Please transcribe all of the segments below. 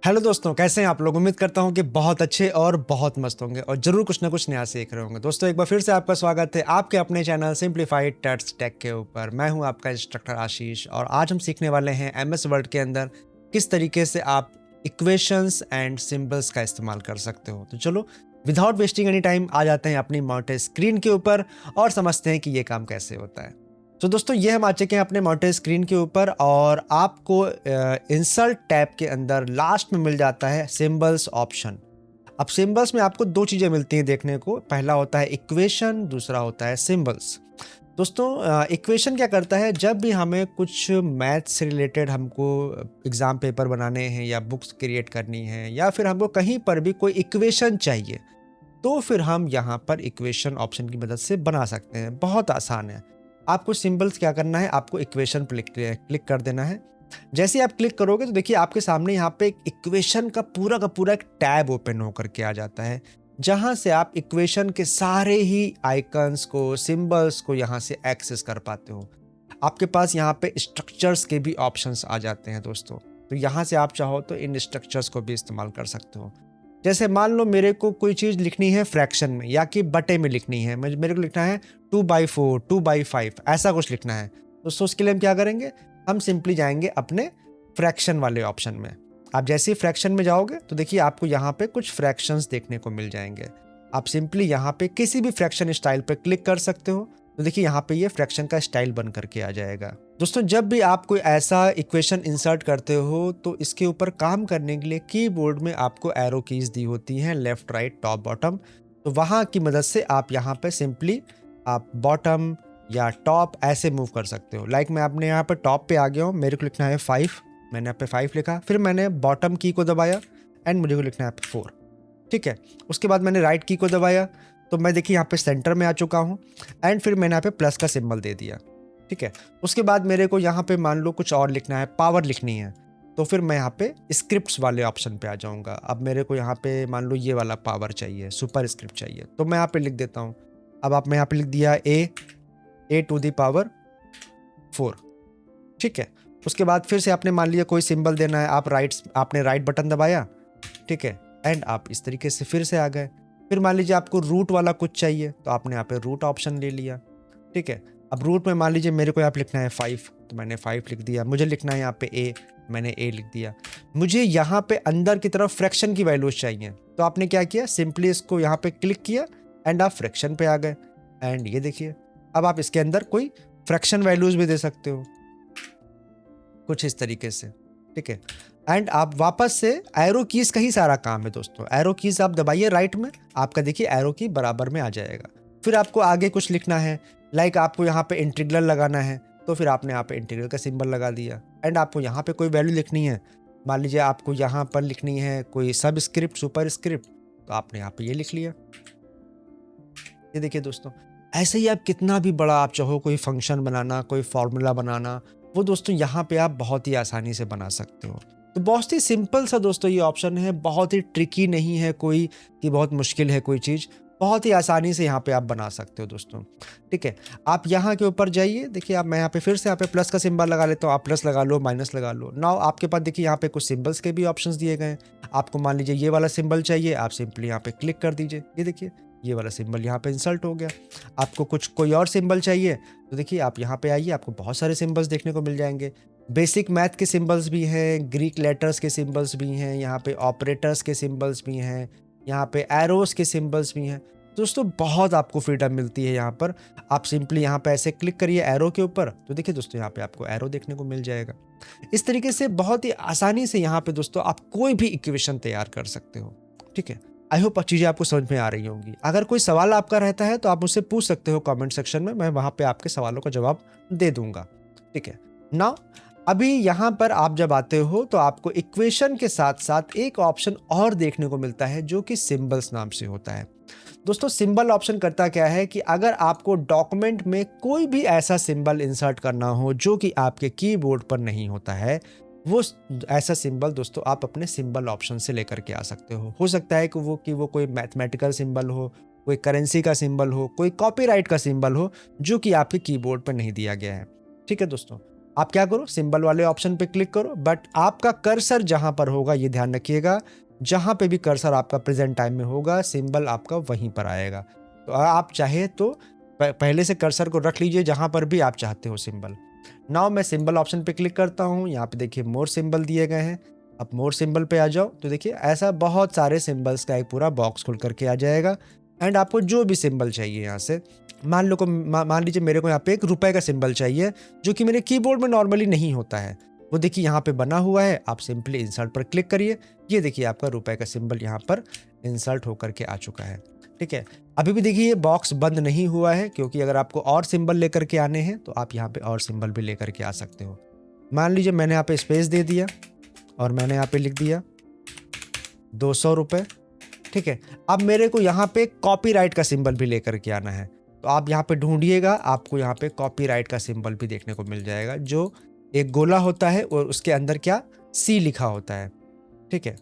Hello दोस्तों, कैसे हैं आप लोग। उम्मीद करता हूं कि बहुत अच्छे और बहुत मस्त होंगे और जरूर कुछ ना कुछ नया सीख रहे होंगे। दोस्तों, एक बार फिर से आपका स्वागत है आपके अपने चैनल सिंप्लीफाइड टैट्स टेक के ऊपर। मैं हूं आपका इंस्ट्रक्टर आशीष और आज हम सीखने वाले हैं एमएस वर्ड के अंदर किस तरीके से आप इक्वेशंस एंड सिंबल्स का इस्तेमाल कर सकते हो। तो चलो विदाउट वेस्टिंग एनी टाइम आ जाते हैं अपनी मोटे स्क्रीन के ऊपर और समझते हैं कि ये काम कैसे होता है। तो दोस्तों, ये हम आ चुके हैं अपने मोटे स्क्रीन के ऊपर और आपको इंसर्ट टैब के अंदर लास्ट में मिल जाता है सिंबल्स ऑप्शन। अब सिंबल्स में आपको दो चीज़ें मिलती हैं देखने को। पहला होता है इक्वेशन, दूसरा होता है सिंबल्स। दोस्तों, इक्वेशन क्या करता है, जब भी हमें कुछ मैथ से रिलेटेड हमको एग्ज़ाम पेपर बनाने हैं या बुक्स क्रिएट करनी है या फिर हमको कहीं पर भी कोई इक्वेशन चाहिए तो फिर हम यहाँ पर इक्वेशन ऑप्शन की मदद से बना सकते हैं। बहुत आसान है। आपको सिंबल्स क्या करना है, आपको इक्वेशन पर क्लिक कर देना है। जैसे ही आप क्लिक करोगे तो देखिए आपके सामने यहाँ पे एक इक्वेशन का पूरा एक टैब ओपन होकर के आ जाता है, जहाँ से आप इक्वेशन के सारे ही आइकन्स को, सिंबल्स को यहाँ से एक्सेस कर पाते हो। आपके पास यहाँ पे स्ट्रक्चर्स के भी ऑप्शंस आ जाते हैं दोस्तों। तो यहाँ से आप चाहो तो इन स्ट्रक्चर्स को भी इस्तेमाल कर सकते हो। जैसे मान लो मेरे को कोई चीज़ लिखनी है फ्रैक्शन में या कि बटे में लिखनी है, मेरे को लिखना है 2/4, 2/5, ऐसा कुछ लिखना है। दोस्तों, उसके लिए हम क्या करेंगे, हम सिंपली जाएंगे अपने फ्रैक्शन वाले ऑप्शन में। आप जैसे ही फ्रैक्शन में जाओगे तो देखिए आपको यहाँ पे कुछ फ्रैक्शंस देखने को मिल जाएंगे। आप सिंपली यहाँ पे किसी भी फ्रैक्शन स्टाइल पे क्लिक कर सकते हो तो देखिए यहाँ पे ये फ्रैक्शन का स्टाइल बन करके आ जाएगा। दोस्तों, जब भी आप कोई ऐसा इक्वेशन इंसर्ट करते हो तो इसके ऊपर काम करने के लिए कीबोर्ड में आपको एरो कीज दी होती हैं, लेफ्ट, राइट, टॉप, बॉटम। तो वहाँ की मदद से आप यहाँ पे सिंपली आप बॉटम या टॉप ऐसे मूव कर सकते हो। लाइक मैं अपने यहाँ पे टॉप पे आ गया हूँ, मेरे को लिखना है 5, मैंने यहाँ पे 5 लिखा, फिर मैंने बॉटम की को दबाया एंड मुझे को लिखना है 4। ठीक है, उसके बाद मैंने राइट की को दबाया तो मैं देखिए यहाँ पे सेंटर में आ चुका हूँ एंड फिर मैंने यहाँ पे प्लस का सिंबल दे दिया। ठीक है, उसके बाद मेरे को यहाँ पे मान लो कुछ और लिखना है, पावर लिखनी है, तो फिर मैं यहाँ पे स्क्रिप्ट्स वाले ऑप्शन पे आ जाऊँगा। अब मेरे को यहाँ पे मान लो ये वाला पावर चाहिए, सुपर स्क्रिप्ट चाहिए, तो मैं यहाँ पे लिख देता हूँ। अब आप मैं यहाँ पे लिख दिया a to the power 4। ठीक है, उसके बाद फिर से आपने मान लिया कोई सिंबल देना है, आपने राइट बटन दबाया। ठीक है, एंड आप इस तरीके से फिर से आ गए। फिर मान लीजिए आपको रूट वाला कुछ चाहिए तो आपने यहाँ पे रूट ऑप्शन ले लिया। ठीक है, अब रूट में मान लीजिए मेरे को यहाँ पे लिखना है 5 तो मैंने 5 लिख दिया। मुझे लिखना है यहाँ पे a, मैंने a लिख दिया। मुझे यहाँ पे अंदर की तरफ फ्रैक्शन की वैल्यूज चाहिए तो आपने क्या किया, सिंपली इसको यहाँ पे क्लिक किया एंड आप फ्रैक्शन पे आ गए। एंड ये देखिए अब आप इसके अंदर कोई फ्रैक्शन वैल्यूज भी दे सकते हो कुछ इस तरीके से। ठीक है, एंड आप वापस से एरो कीज का ही सारा काम है दोस्तों। एरो कीज आप दबाइए राइट में, आपका देखिए एरो की बराबर में आ जाएगा। फिर आपको आगे कुछ लिखना है, लाइक आपको यहाँ पे इंटीग्रल लगाना है तो फिर आपने यहाँ पे इंटीग्रल का सिंबल लगा दिया। एंड आपको यहाँ पे कोई वैल्यू लिखनी है, मान लीजिए आपको यहाँ पर लिखनी है कोई सब स्क्रिप्ट, सुपर स्क्रिप्ट, तो आपने यहाँ पे ये लिख लिया। ये देखिए दोस्तों, ऐसे ही आप कितना भी बड़ा आप चाहो कोई फंक्शन बनाना, कोई फॉर्मूला बनाना, वो दोस्तों यहाँ पे आप बहुत ही आसानी से बना सकते हो। तो बहुत ही सिंपल सा दोस्तों ये ऑप्शन है, बहुत ही ट्रिकी नहीं है कोई कि बहुत मुश्किल है कोई चीज़, बहुत ही आसानी से यहाँ पे आप बना सकते हो दोस्तों। ठीक है, आप यहाँ के ऊपर जाइए, देखिए आप, मैं यहाँ पे फिर से यहाँ पे प्लस का सिंबल लगा लेता हूँ, आप प्लस लगा लो, माइनस लगा लो। नाउ आपके पास देखिए यहाँ पे कुछ सिंबल्स के भी ऑप्शंस दिए गए हैं। आपको मान लीजिए ये वाला सिंबल चाहिए, आप सिंपली यहाँ पे क्लिक कर दीजिए। ये देखिए ये वाला सिंबल यहाँ पे इंसर्ट हो गया। आपको कुछ कोई और सिंबल चाहिए तो देखिए आप यहाँ पे आइए, आपको बहुत सारे सिंबल्स देखने को मिल जाएंगे। बेसिक मैथ के सिंबल्स भी हैं, ग्रीक लेटर्स के सिंबल्स भी हैं, यहाँ पे ऑपरेटर्स के सिंबल्स भी हैं, यहाँ पे एरोस के सिंबल्स भी हैं। दोस्तों, बहुत आपको फ्रीडम मिलती है यहाँ पर। आप सिंपली यहाँ पे ऐसे क्लिक करिए एरो के ऊपर तो देखिए दोस्तों यहाँ पे आपको एरो देखने को मिल जाएगा। इस तरीके से बहुत ही आसानी से यहाँ पे दोस्तों आप कोई भी इक्वेशन तैयार कर सकते हो। ठीक है, आई होप चीज़ें आपको समझ में आ रही होंगी। अगर कोई सवाल आपका रहता है तो आप मुझसे पूछ सकते हो कमेंट सेक्शन में, मैं वहाँ पे आपके सवालों का जवाब दे दूंगा। ठीक है, नाउ अभी यहाँ पर आप जब आते हो तो आपको इक्वेशन के साथ साथ एक ऑप्शन और देखने को मिलता है जो कि सिंबल्स नाम से होता है। दोस्तों, सिंबल ऑप्शन करता क्या है कि अगर आपको डॉक्यूमेंट में कोई भी ऐसा सिंबल इंसर्ट करना हो जो कि आपके कीबोर्ड पर नहीं होता है, वो ऐसा सिंबल दोस्तों आप अपने सिंबल ऑप्शन से लेकर के आ सकते हो सकता है कि वो कोई मैथमेटिकल सिंबल हो, कोई करेंसी का सिंबल हो, कोई कॉपीराइट का सिंबल हो जो कि आपके कीबोर्ड पर नहीं दिया गया है। ठीक है दोस्तों, आप क्या करो, सिंबल वाले ऑप्शन पे क्लिक करो, बट आपका कर्सर जहाँ पर होगा ये ध्यान रखिएगा, जहाँ पे भी कर्सर आपका प्रेजेंट टाइम में होगा सिंबल आपका वहीं पर आएगा। तो आप चाहे तो पहले से कर्सर को रख लीजिए जहाँ पर भी आप चाहते हो सिंबल। नाउ मैं सिंबल ऑप्शन पे क्लिक करता हूँ, यहाँ पे देखिए मोर सिंबल दिए गए हैं। अब मोर सिंबल पे आ जाओ तो देखिए ऐसा बहुत सारे सिंबल्स का एक पूरा बॉक्स खुल करके आ जाएगा। एंड आपको जो भी सिंबल चाहिए यहाँ से, मान लीजिए मेरे को यहाँ पे एक रुपए का सिंबल चाहिए जो कि मेरे कीबोर्ड में नॉर्मली नहीं होता है, वो देखिए यहाँ पे बना हुआ है। आप सिंपली इंसर्ट पर क्लिक करिए, ये देखिए आपका रुपए का सिंबल यहाँ पर इंसर्ट होकर के आ चुका है। ठीक है, अभी भी देखिए ये बॉक्स बंद नहीं हुआ है, क्योंकि अगर आपको और सिंबल लेकर के आने हैं तो आप यहाँ पे और सिंबल भी लेकर के आ सकते हो। मान लीजिए मैंने यहाँ पे स्पेस दे दिया और मैंने यहाँ पे लिख दिया 200 रुपये। ठीक है, अब मेरे को यहाँ पे कॉपीराइट का सिंबल भी लेकर के आना है, तो आप यहाँ पे ढूंढिएगा, आपको यहाँ पे कॉपीराइट का सिंबल भी देखने को मिल जाएगा, जो एक गोला होता है और उसके अंदर क्या सी लिखा होता है। ठीक है,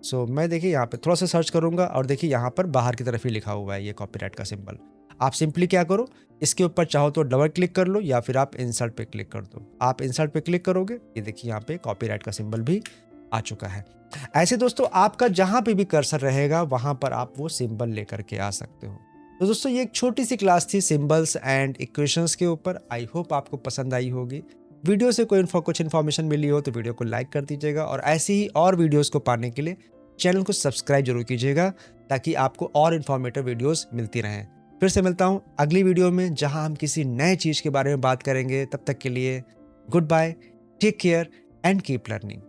सो मैं देखिए यहाँ पे थोड़ा सा सर्च करूँगा और देखिए यहाँ पर बाहर की तरफ ही लिखा हुआ है ये कॉपीराइट का सिंबल। आप सिंपली क्या करो, इसके ऊपर चाहो तो डबल क्लिक कर लो या फिर आप इंसर्ट पे क्लिक कर दो। आप इंसर्ट पे क्लिक करोगे, ये देखिए यहाँ पे कॉपीराइट का सिंबल भी आ चुका है। ऐसे दोस्तों आपका जहाँ पे भी कर्सर रहेगा वहाँ पर आप वो सिंबल लेकर के आ सकते हो। तो दोस्तों ये एक छोटी सी क्लास थी सिंबल्स एंड इक्वेशंस के ऊपर। आई होप आपको पसंद आई होगी। वीडियो से कुछ इन्फॉर्मेशन मिली हो तो वीडियो को लाइक कर दीजिएगा, और ऐसी ही और वीडियोस को पाने के लिए चैनल को सब्सक्राइब जरूर कीजिएगा, ताकि आपको और इन्फॉर्मेटिव वीडियोस मिलती रहें। फिर से मिलता हूँ अगली वीडियो में, जहाँ हम किसी नए चीज़ के बारे में बात करेंगे। तब तक के लिए good bye, take care and keep learning.